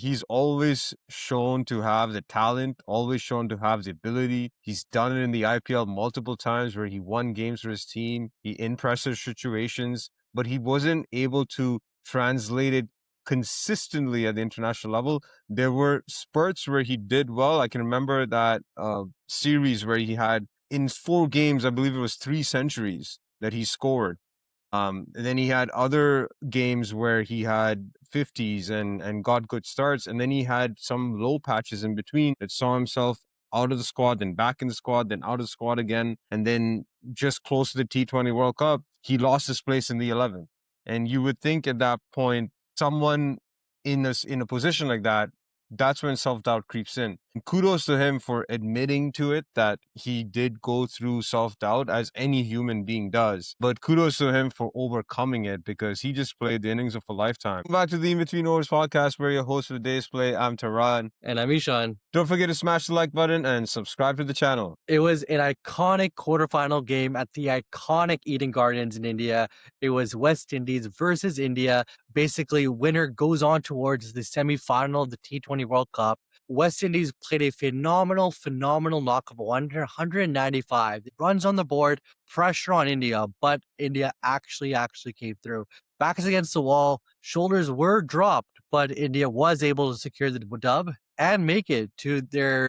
he's always shown to have the talent, always shown to have the ability. He's done it in the IPL multiple times where he won games for his team, he in pressure situations, but he wasn't able to translate it consistently at the international level. There were spurts where he did well. I can remember that series where he had in 4 games, I believe it was 3 centuries that he scored. And then he had other games where he had 50s and got good starts. And then he had some low patches in between that saw himself out of the squad, then back in the squad, then out of the squad again. And then just close to the T20 World Cup, he lost his place in the 11. And you would think at that point, someone in a position like that, that's when self-doubt creeps in. And kudos to him for admitting to it that he did go through self-doubt, as any human being does. But kudos to him for overcoming it, because he just played the innings of a lifetime. Back to the InBetweenOvers Podcast, where your host for today's play. I'm Taran. And I'm Ishaan. Don't forget to smash the like button and subscribe to the channel. It was an iconic quarterfinal game at the iconic Eden Gardens in India. It was West Indies versus India. Basically, winner goes on towards the semi-final of the T20 World Cup. West Indies played a phenomenal knock of 195. Runs on the board, pressure on India, but India actually came through. Backs against the wall, shoulders were dropped, but India was able to secure the dub and make it to their,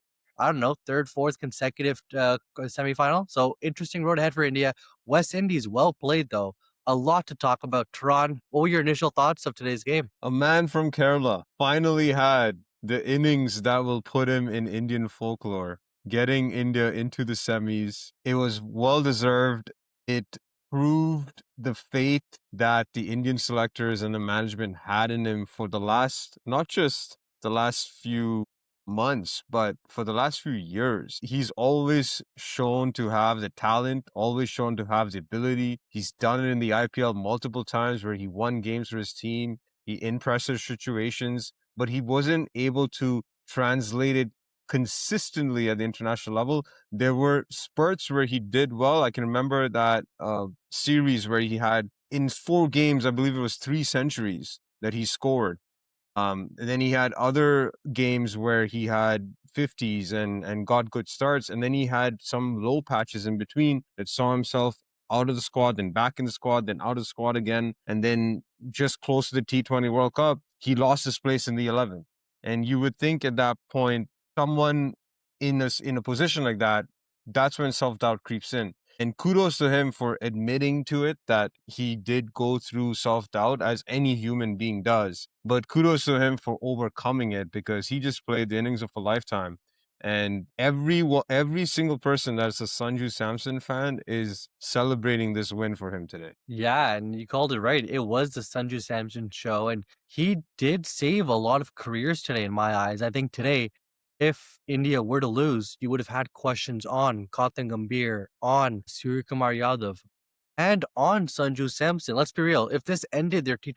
third, fourth consecutive semifinal. So interesting road ahead for India. West Indies, well played though. A lot to talk about. Taran, what were your initial thoughts of today's game? A man from Kerala finally had the innings that will put him in Indian folklore, getting India into the semis. It was well-deserved. It proved the faith that the Indian selectors and the management had in him for the last, not just the last few months, but for the last few years. He's always shown to have the talent, always shown to have the ability. He's done it in the IPL multiple times where he won games for his team, he in pressure situations, but he wasn't able to translate it consistently at the international level. There were spurts where he did well. I can remember that series where he had in 4 games, I believe it was 3 centuries that he scored. And then he had other games where he had 50s and got good starts. And then he had some low patches in between that saw himself out of the squad, then back in the squad, then out of the squad again. And then just close to the T20 World Cup, he lost his place in the 11. And you would think at that point, someone in a position like that, that's when self-doubt creeps in. And kudos to him for admitting to it that he did go through self-doubt, as any human being does. But kudos to him for overcoming it, because he just played the innings of a lifetime. And every single person that's a Sanju Samson fan is celebrating this win for him today. Yeah, and you called it right. It was the Sanju Samson show, and he did save a lot of careers today in my eyes. I think today, if India were to lose, you would have had questions on Gautam Gambhir, on Suryakumar Yadav, and on Sanju Samson. Let's be real. If this ended their their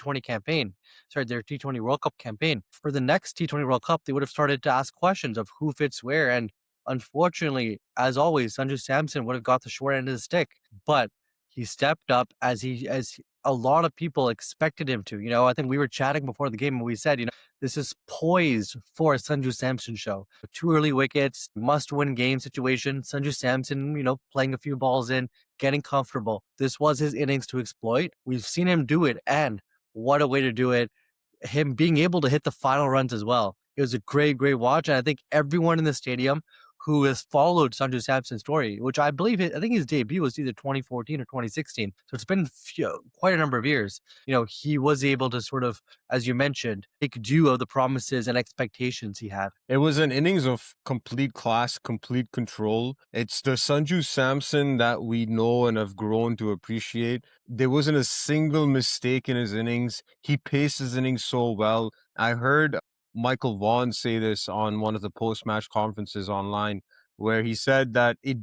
T20 World Cup campaign, for the next T20 World Cup, they would have started to ask questions of who fits where. And unfortunately, as always, Sanju Samson would have got the short end of the stick. But he stepped up as a lot of people expected him to. I think we were chatting before the game and we said, this is poised for a Sanju Samson show. 2 early wickets, must-win game situation. Sanju Samson, playing a few balls in, getting comfortable. This was his innings to exploit. We've seen him do it, and what a way to do it. Him being able to hit the final runs as well. It was a great watch, and I think everyone in the stadium who has followed Sanju Samson's story, which I think his debut was either 2014 or 2016. So it's been quite a number of years. He was able to sort of, as you mentioned, make do of the promises and expectations he had. It was an innings of complete class, complete control. It's the Sanju Samson that we know and have grown to appreciate. There wasn't a single mistake in his innings. He paced his innings so well. I heard Michael Vaughan say this on one of the post-match conferences online, where he said that it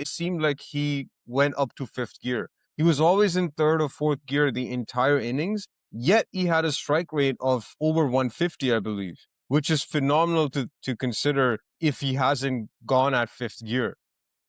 seemed like he went up to 5th gear. He was always in 3rd or 4th gear the entire innings, yet he had a strike rate of over 150, I believe, which is phenomenal to consider if he hasn't gone at 5th gear.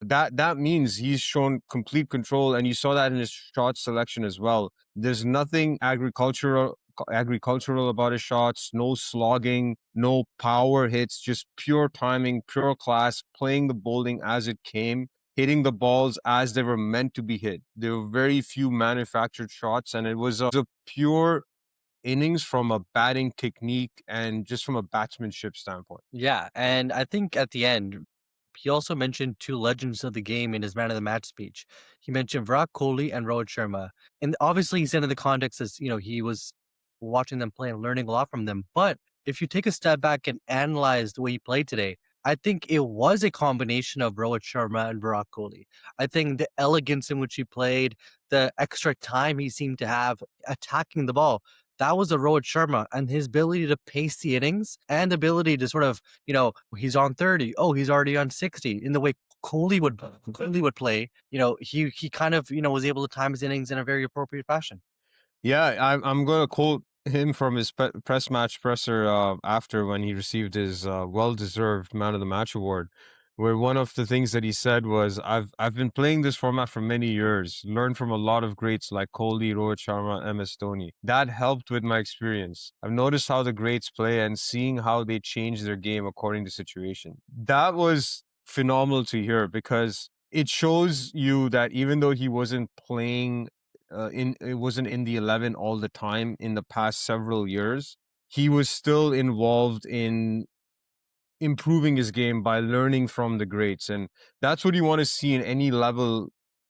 That means he's shown complete control, and you saw that in his shot selection as well. There's nothing agricultural agricultural about his shots, no slogging, no power hits, just pure timing, pure class, playing the bowling as it came, hitting the balls as they were meant to be hit. There were very few manufactured shots, and it was a pure innings from a batting technique and just from a batsmanship standpoint. Yeah, and I think at the end, he also mentioned two legends of the game in his man of the match speech. He mentioned Virat Kohli and Rohit Sharma. And obviously he said in the context as, he was watching them play and learning a lot from them. But if you take a step back and analyze the way he played today, I think it was a combination of Rohit Sharma and Virat Kohli. I think the elegance in which he played, the extra time he seemed to have attacking the ball, that was a Rohit Sharma, and his ability to pace the innings and the ability to sort of, he's on 30. Oh, he's already on 60. In the way Kohli would play, he kind of, was able to time his innings in a very appropriate fashion. Yeah, I'm going to quote him from his press match presser after when he received his well-deserved Man of the Match award, where one of the things that he said was, "I've been playing this format for many years, learned from a lot of greats like Kohli, Rohit Sharma, MS Dhoni. That helped with my experience. I've noticed how the greats play and seeing how they change their game according to situation." That was phenomenal to hear because it shows you that even though he wasn't playing in it wasn't in the 11 all the time in the past several years, he was still involved in improving his game by learning from the greats. And that's what you want to see in any level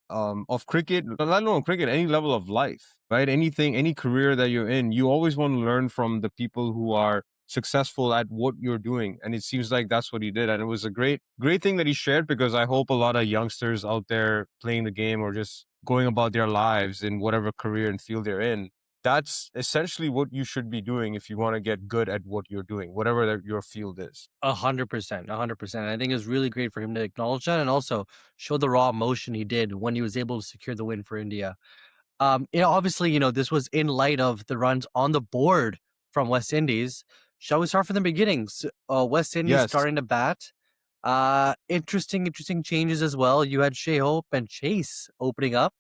of cricket, let alone cricket, any level of life, right? Anything, any career that you're in, you always want to learn from the people who are successful at what you're doing. And it seems like that's what he did. And it was a great thing that he shared, because I hope a lot of youngsters out there playing the game or just going about their lives in whatever career and field they're in, that's essentially what you should be doing if you want to get good at what you're doing, whatever your field is. 100%, 100%. I think it was really great for him to acknowledge that and also show the raw emotion he did when he was able to secure the win for India. Obviously, this was in light of the runs on the board from West Indies. Shall we start from the beginnings? West Indies Yes. starting to bat. Interesting changes as well. You had Shai Hope and Chase opening up.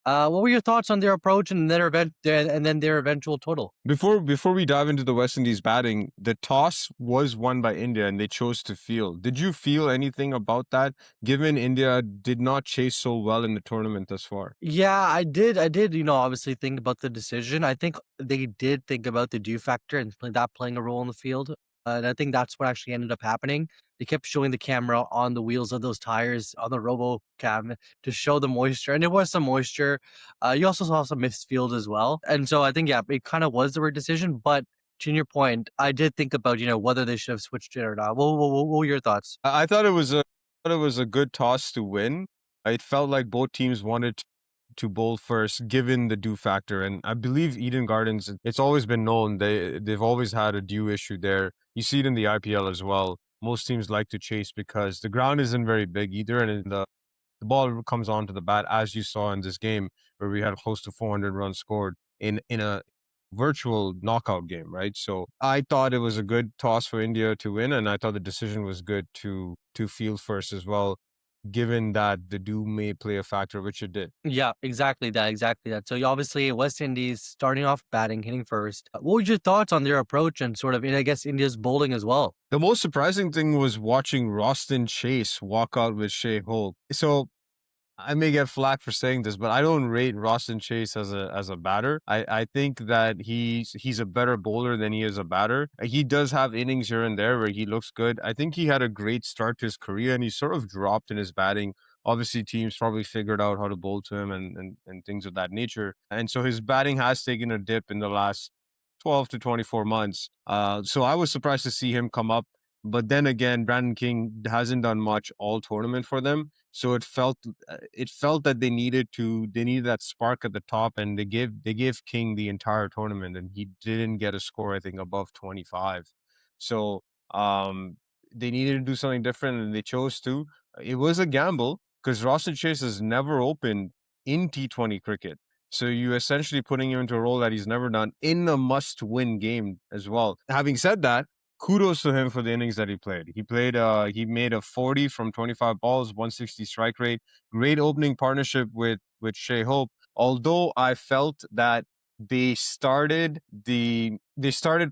What were your thoughts on their approach and then their eventual total? Before we dive into the West Indies batting, the toss was won by India and they chose to field. Did you feel anything about that, given India did not chase so well in the tournament thus far? Yeah, I did. Obviously think about the decision. I think they did think about the dew factor and that playing a role in the field. And I think that's what actually ended up happening. They kept showing the camera on the wheels of those tires on the robo cam to show the moisture. And there was some moisture. You also saw some missed field as well. And so I think, yeah, it kind of was the right decision. But to your point, I did think about, whether they should have switched it or not. What were your thoughts? I thought it was a good toss to win. It felt like both teams wanted to bowl first, given the dew factor. And I believe Eden Gardens, it's always been known they've always had a dew issue there. You see it in the IPL as well. Most teams like to chase because the ground isn't very big either, and the ball comes onto the bat, as you saw in this game where we had close to 400 runs scored in a virtual knockout game, right? So I thought it was a good toss for India to win, and I thought the decision was good to field first as well, given that the dew may play a factor, which it did. Yeah, exactly that, exactly that. So you obviously West Indies starting off batting, hitting first. What were your thoughts on their approach and sort of, I guess, India's bowling as well? The most surprising thing was watching Roston Chase walk out with Shai Hope. So I may get flack for saying this, but I don't rate Roston Chase as a batter. I think that he's a better bowler than he is a batter. He does have innings here and there where he looks good. I think he had a great start to his career and he sort of dropped in his batting. Obviously, teams probably figured out how to bowl to him and things of that nature. And so his batting has taken a dip in the last 12 to 24 months. So I was surprised to see him come up. But then again, Brandon King hasn't done much all tournament for them. So it felt that they needed that spark at the top, and they gave King the entire tournament, and he didn't get a score, I think, above 25. So they needed to do something different, and they chose to. It was a gamble because Roston Chase has never opened in T20 cricket. So you essentially putting him into a role that he's never done in a must-win game as well. Having said that, kudos to him for the innings that he played. He made a 40 from 25 balls, 160 strike rate. Great opening partnership with Shai Hope. Although I felt that they started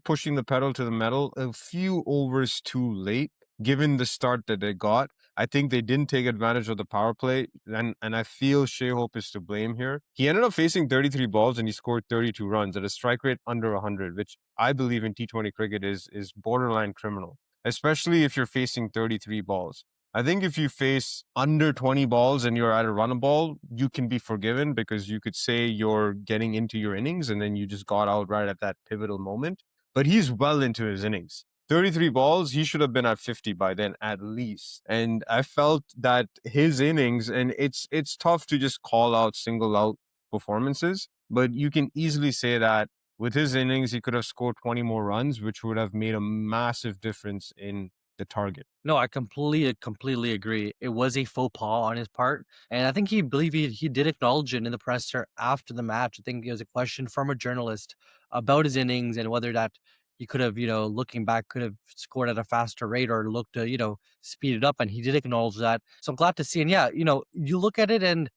pushing the pedal to the metal a few overs too late, given the start that they got. I think they didn't take advantage of the power play, and I feel Shai Hope is to blame here. He ended up facing 33 balls and he scored 32 runs at a strike rate under 100, which I believe in T20 cricket is borderline criminal, especially if you're facing 33 balls. I think if you face under 20 balls and you're at a run a ball, you can be forgiven because you could say you're getting into your innings and then you just got out right at that pivotal moment. But he's well into his innings. 33 balls, he should have been at 50 by then at least. And I felt that his innings, and it's tough to just call out single out performances, but you can easily say that with his innings, he could have scored 20 more runs, which would have made a massive difference in the target. No, I completely agree. It was a faux pas on his part, and I think he did acknowledge it in the presser after the match. I think it was a question from a journalist about his innings and whether that he could have, looking back, could have scored at a faster rate or looked to, speed it up. And he did acknowledge that. So I'm glad to see. And yeah, you look at it and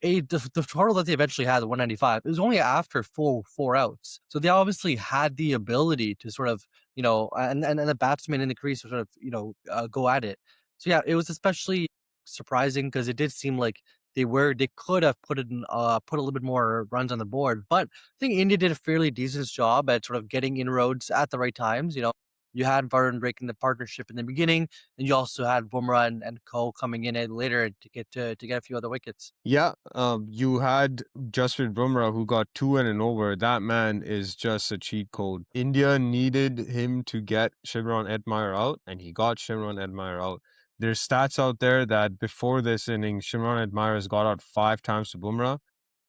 the total that they eventually had, the 195, it was only after four outs. So they obviously had the ability to sort of, and the batsman in the crease sort of, go at it. So yeah, it was especially surprising because it did seem like they could have put a little bit more runs on the board. But I think India did a fairly decent job at sort of getting inroads at the right times. You had Varun breaking the partnership in the beginning, and you also had Bumrah and Co coming in later to get a few other wickets. Yeah, you had Jasprit Bumrah who got two and an over. That man is just a cheat code. India needed him to get Shimron Edmire out, and he got Shimron Edmire out. There's stats out there that before this inning, Shimron Edmire has got out 5 times to Bumrah.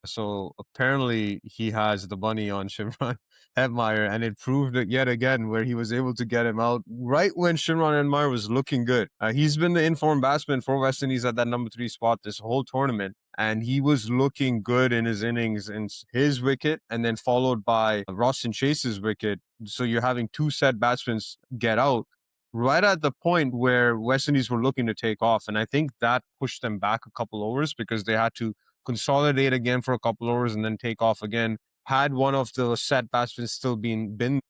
So apparently he has the bunny on Shimron Hetmeyer, and it proved it yet again where he was able to get him out right when Shimron Hetmeyer was looking good. He's been the informed batsman for West Indies at that number 3 spot this whole tournament, and he was looking good in his innings and his wicket, and then followed by Roston Chase's wicket. So you're having two set batsmen get out right at the point where West Indies were looking to take off, and I think that pushed them back a couple overs because they had to consolidate again for a couple overs and then take off again. Had one of the set batsmen still been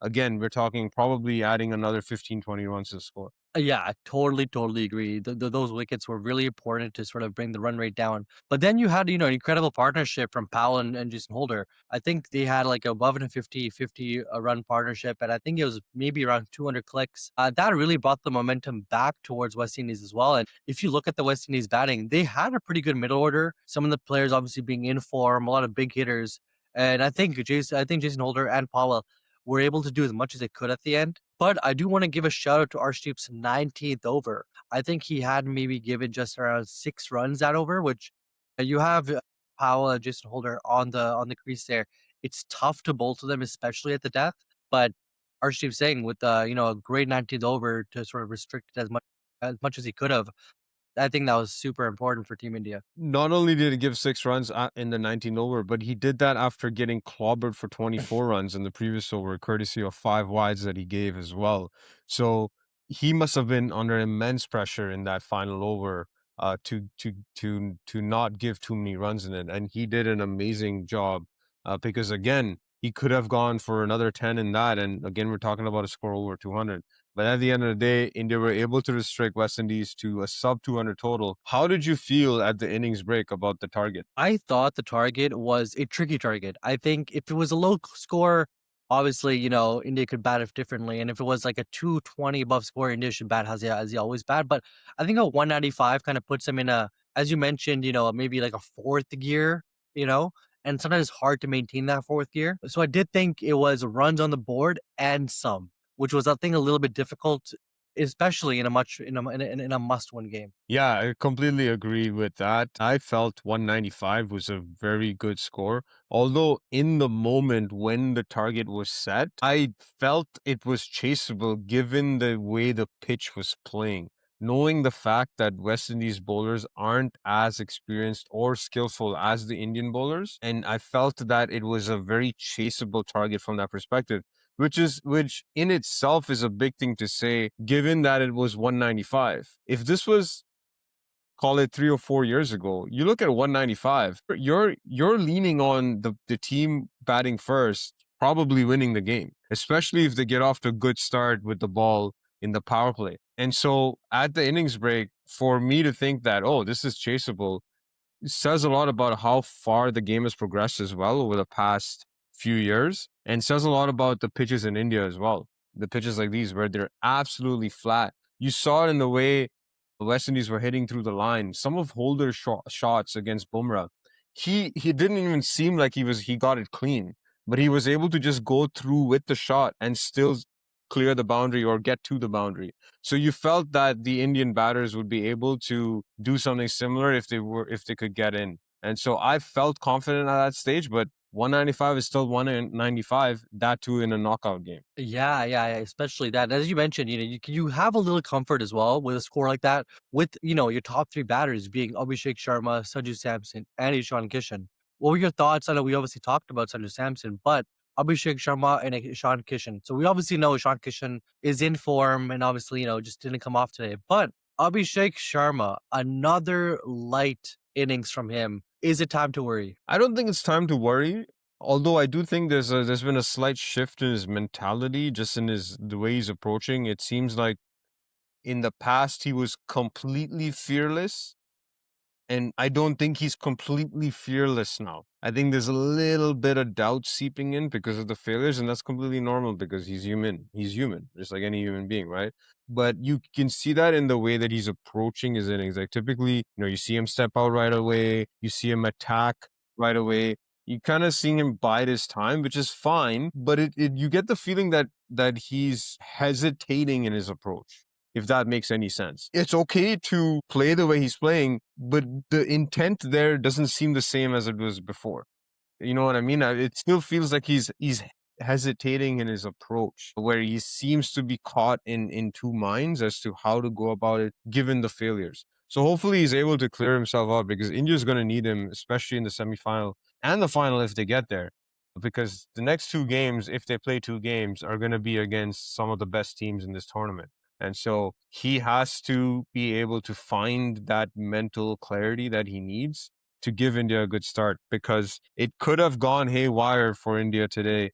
again, we're talking probably adding another 15, 20 runs to the score. Yeah, I totally agree. Those wickets were really important to sort of bring the run rate down. But then you had, an incredible partnership from Powell and Jason Holder. I think they had like above a 50 run partnership, and I think it was maybe around 200 clicks. That really brought the momentum back towards West Indies as well. And if you look at the West Indies batting, they had a pretty good middle order. Some of the players obviously being in form, a lot of big hitters. And I think Jason Holder and Powell were able to do as much as they could at the end. But I do want to give a shout out to Arshdeep's 19th over. I think he had maybe given just around 6 runs that over, which you have Powell and Jason Holder on the crease there. It's tough to bolt to them, especially at the death. But Arshdeep saying with a great 19th over to sort of restrict it as much as he could have. I think that was super important for Team India. Not only did he give 6 runs in the 19th over, but he did that after getting clobbered for 24 runs in the previous over, courtesy of 5 wides that he gave as well. So he must have been under immense pressure in that final over to not give too many runs in it, and he did an amazing job because again he could have gone for another 10 in that, and again we're talking about a score over 200. But at the end of the day, India were able to restrict West Indies to a sub 200 total. How did you feel at the innings break about the target? I thought the target was a tricky target. I think if it was a low score, obviously, India could bat it differently. And if it was like a 220 above score, India should bat as they always bat. But I think a 195 kind of puts them in as you mentioned, maybe like a fourth gear, and sometimes it's hard to maintain that fourth gear. So I did think it was runs on the board and some, which was, I think, a little bit difficult, especially in a must-win game. Yeah, I completely agree with that. I felt 195 was a very good score. Although in the moment when the target was set, I felt it was chaseable given the way the pitch was playing. Knowing the fact that West Indies bowlers aren't as experienced or skillful as the Indian bowlers, and I felt that it was a very chaseable target from that perspective, which in itself is a big thing to say given that it was 195. If this was call it 3 or 4 years ago. You look at 195, you're leaning on the team batting first, probably winning the game, especially if they get off to a good start with the ball in the power play. And so at the innings break, for me to think that, oh, this is chaseable, says a lot about how far the game has progressed as well over the past few years, and says a lot about the pitches in India as well. The pitches like these where they're absolutely flat. You saw it in the way the West Indies were hitting through the line. Some of Holder's shots against Bumrah, he didn't even seem like he got it clean, but he was able to just go through with the shot and still clear the boundary or get to the boundary. So you felt that the Indian batters would be able to do something similar if they could get in. And so I felt confident at that stage, but 195 is still 195, that too in a knockout game. Yeah, especially that. As you mentioned, you have a little comfort as well with a score like that, with your top three batters being Abhishek Sharma, Sanju Samson, and Ishan Kishan. What were your thoughts? I know we obviously talked about Sanju Samson, but Abhishek Sharma and Ishan Kishan. So we obviously know Ishan Kishan is in form and obviously, just didn't come off today. But Abhishek Sharma, another light innings from him. Is it time to worry? I don't think it's time to worry. Although I do think there's been a slight shift in his mentality, just in the way he's approaching. It seems like in the past he was completely fearless, and I don't think he's completely fearless now. I think there's a little bit of doubt seeping in because of the failures, and that's completely normal because he's human. He's human, just like any human being, right? But you can see that in the way that he's approaching his innings. Like typically, you see him step out right away, you see him attack right away. You kind of see him bide his time, which is fine, but you get the feeling that he's hesitating in his approach, if that makes any sense. It's okay to play the way he's playing, but the intent there doesn't seem the same as it was before. You know what I mean? It still feels like he's hesitating in his approach, where he seems to be caught in two minds as to how to go about it, given the failures. So hopefully he's able to clear himself out, because India's going to need him, especially in the semi-final and the final if they get there. Because the next two games, if they play two games, are going to be against some of the best teams in this tournament. And so he has to be able to find that mental clarity that he needs to give India a good start, because it could have gone haywire for India today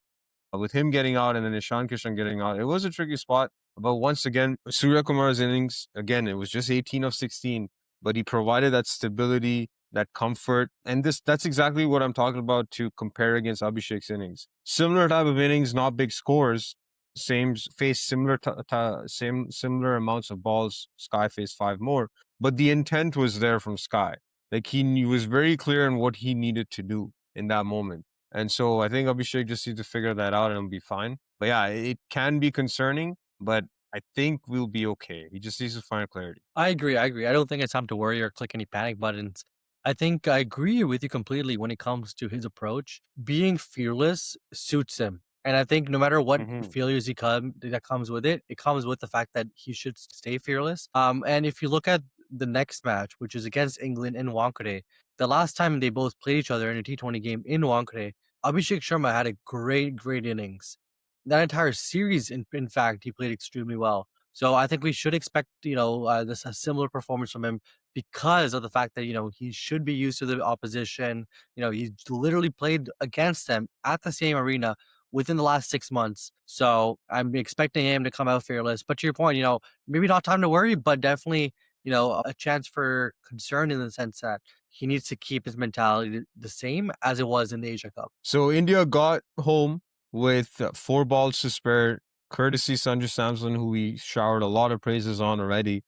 with him getting out and then Ishan Kishan getting out. It was a tricky spot. But once again, Surya Kumar's innings, again, it was just 18 of 16, but he provided that stability, that comfort. And that's exactly what I'm talking about to compare against Abhishek's innings. Similar type of innings, not big scores. Faced similar amounts of balls. Sky faced 5 more, but the intent was there from Sky. Like he was very clear in what he needed to do in that moment. And so I think Abhishek just needs to figure that out and it'll be fine. But yeah, it can be concerning, but I think we'll be okay. He just needs to find clarity. I agree. I don't think it's time to worry or click any panic buttons. I think I agree with you completely when it comes to his approach. Being fearless suits him. And I think no matter what Mm-hmm. failures that comes with it, it comes with the fact that he should stay fearless. And if you look at the next match, which is against England in Wankhede, the last time they both played each other in a T20 game in Wankhede, Abhishek Sharma had a great innings. That entire series, in fact, he played extremely well. So I think we should expect, this a similar performance from him because of the fact that he should be used to the opposition. He's literally played against them at the same arena within the last 6 months. So I'm expecting him to come out fearless. But to your point, maybe not time to worry, but definitely, a chance for concern in the sense that he needs to keep his mentality the same as it was in the Asia Cup. So India got home with 4 balls to spare, courtesy Sanju Samson, who we showered a lot of praises on already.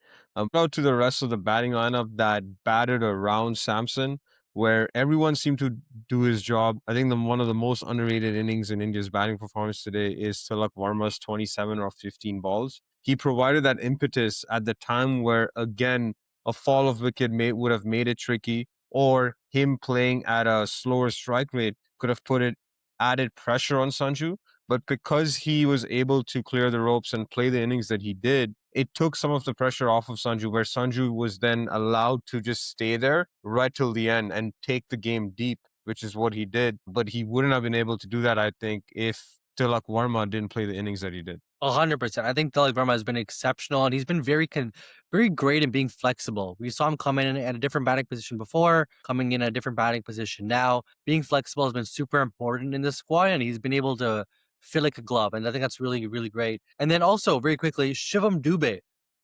Out to the rest of the batting lineup that batted around Samson, where everyone seemed to do his job. I think one of the most underrated innings in India's batting performance today is Tilak Varma's 27 or 15 balls. He provided that impetus at the time where, again, a fall of wicket would have made it tricky, or him playing at a slower strike rate could have put added pressure on Sanju. But because he was able to clear the ropes and play the innings that he did, it took some of the pressure off of Sanju, where Sanju was then allowed to just stay there right till the end and take the game deep, which is what he did. But he wouldn't have been able to do that, I think, if Tilak Varma didn't play the innings that he did. 100%. I think Tilak Varma has been exceptional, and he's been very great in being flexible. We saw him come in at a different batting position before, coming in at a different batting position now. Being flexible has been super important in this squad, and he's been able to fit like a glove, and I think that's really great. And then also, very quickly, Shivam Dube.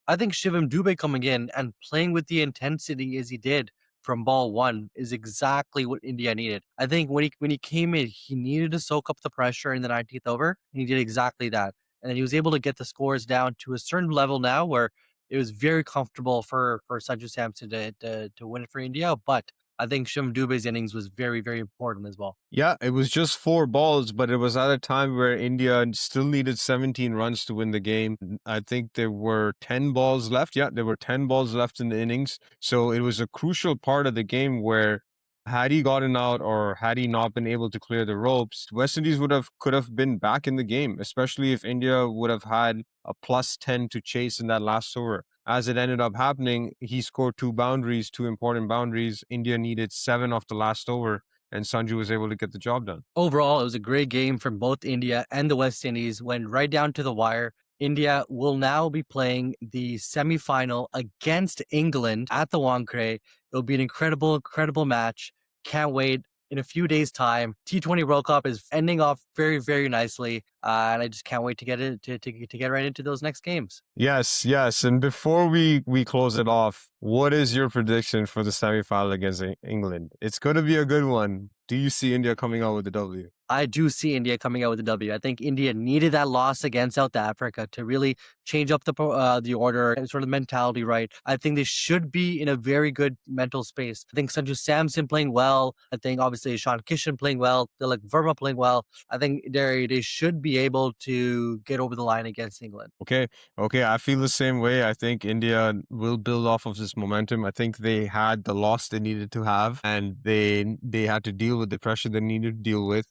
I think Shivam Dube coming in and playing with the intensity as he did from ball one is exactly what India needed. I think when he came in, he needed to soak up the pressure in the 19th over, and he did exactly that. And then he was able to get the scores down to a certain level now where it was very comfortable for Sanju Samson to win it for India. But I think Shivam Dube's innings was very important as well. Yeah, it was just 4 balls, but it was at a time where India still needed 17 runs to win the game. I think there were 10 balls left. Yeah, there were 10 balls left in the innings. So it was a crucial part of the game where had he gotten out or had he not been able to clear the ropes, West Indies could have been back in the game, especially if India would have had a plus 10 to chase in that last over. As it ended up happening, he scored 2 boundaries, 2 important boundaries. India needed 7 off the last over and Sanju was able to get the job done. Overall, it was a great game from both India and the West Indies. Went right down to the wire. India will now be playing the semi-final against England at the Wankhede. It'll be an incredible match. Can't wait. In a few days' time, T20 World Cup is ending off very nicely, and I just can't wait to get it to get right into those next games. Yes, yes. And before we close it off, what is your prediction for the semi-final against England? It's going to be a good one. Do you see India coming out with the W? I do see India coming out with a W. I think India needed that loss against South Africa to really change up the order and sort of mentality right. I think they should be in a very good mental space. I think Sanju Samson playing well. I think obviously Ishaan Kishan playing well. Tilak Varma playing well. I think they should be able to get over the line against England. Okay, okay. I feel the same way. I think India will build off of this momentum. I think they had the loss they needed to have, and they had to deal with the pressure they needed to deal with.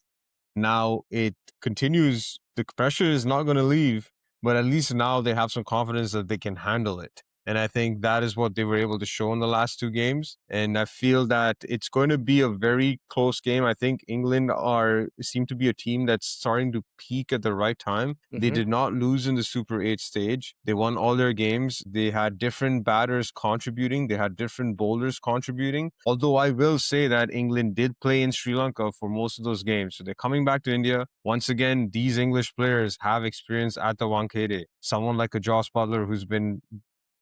Now it continues. The pressure is not going to leave, but at least now they have some confidence that they can handle it. And I think that is what they were able to show in the last 2 games. And I feel that it's going to be a very close game. I think England seem to be a team that's starting to peak at the right time. They did not lose in the Super 8 stage. They won all their games. They had different batters contributing. They had different bowlers contributing. Although I will say that England did play in Sri Lanka for most of those games. So they're coming back to India. Once again, these English players have experience at the Wankhede. Someone like a Joss Butler who's been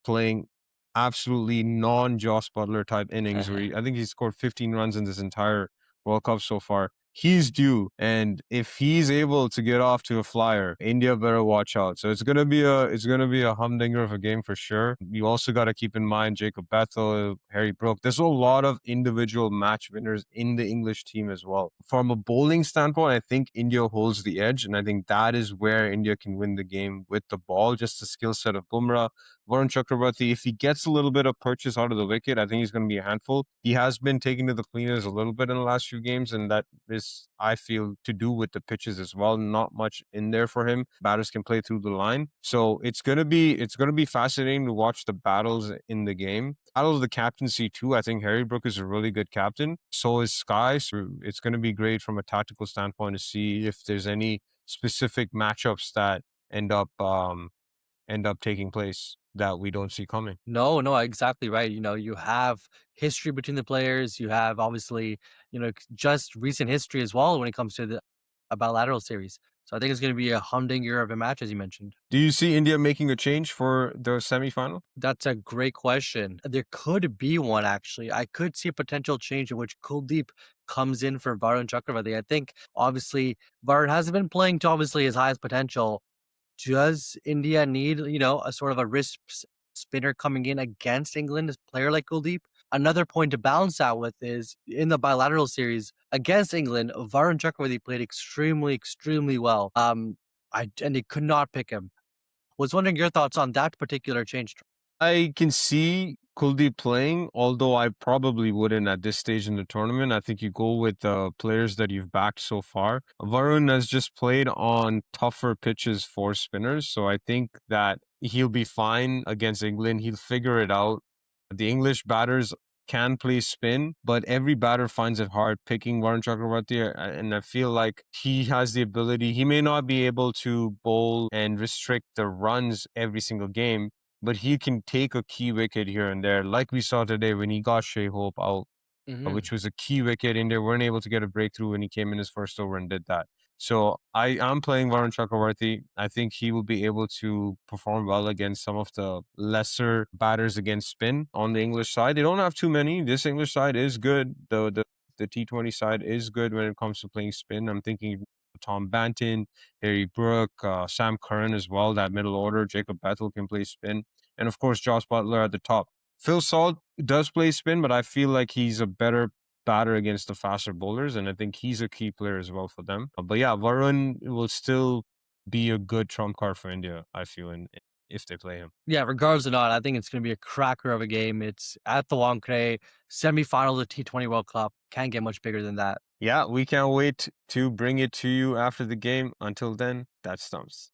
playing absolutely non-Joss Butler type innings where I think he scored 15 runs in this entire World Cup so far. He's due, and if he's able to get off to a flyer, India better watch out. So it's gonna be a humdinger of a game for sure. You also got to keep in mind Jacob Bethel, Harry Brook. There's a lot of individual match winners in the English team as well. From a bowling standpoint, I think India holds the edge, and I think that is where India can win the game with the ball. Just the skill set of Bumrah. Varun Chakrabarti, if he gets a little bit of purchase out of the wicket, I think he's going to be a handful. He has been taken to the cleaners a little bit in the last few games, and that is, I feel, to do with the pitches as well. Not much in there for him. Batters can play through the line, so it's going to be fascinating to watch the battles in the game. Battle of the captaincy too. I think Harry Brook is a really good captain. So is Sky. So it's going to be great from a tactical standpoint to see if there's any specific matchups that end up taking place that we don't see coming. No, exactly right. You have history between the players. You have obviously, just recent history as well when it comes to the bilateral series. So I think it's going to be a humdinger of a match, as you mentioned. Do you see India making a change for the semifinal? That's a great question. There could be one, actually. I could see a potential change in which Kuldeep comes in for Varun Chakravarti. I think, obviously, Varun hasn't been playing to obviously his highest potential. Does India need, a sort of a wrist spinner coming in against England, a player like Kuldeep? Another point to balance out with is in the bilateral series against England, Varun Chakravarti played extremely well. And they could not pick him. Was wondering your thoughts on that particular change. I can see Kuldeep playing, although I probably wouldn't at this stage in the tournament. I think you go with the players that you've backed so far. Varun has just played on tougher pitches for spinners, so I think that he'll be fine against England. He'll figure it out. The English batters can play spin, but every batter finds it hard picking Varun Chakravarti, and I feel like he has the ability. He may not be able to bowl and restrict the runs every single game, but he can take a key wicket here and there, like we saw today when he got Shai Hope out, Mhm. which was a key wicket. India weren't able to get a breakthrough when he came in his first over and did that. So I'm playing Varun Chakravarti. I think he will be able to perform well against some of the lesser batters against spin on the English side. They don't have too many. This English side is good. The T20 side is good when it comes to playing spin. I'm thinking Tom Banton, Harry Brook, Sam Curran as well. That middle order, Jacob Bethel can play spin, and of course Josh Butler at the top. Phil Salt does play spin, but I feel like he's a better batter against the faster bowlers, and I think he's a key player as well for them. But yeah, Varun will still be a good trump card for India, I feel, if they play him. Yeah, regardless or not, I think it's going to be a cracker of a game. It's at the Wankhede, semi-final of the T20 World Cup. Can't get much bigger than that. Yeah, we can't wait to bring it to you after the game. Until then, that's Stumps.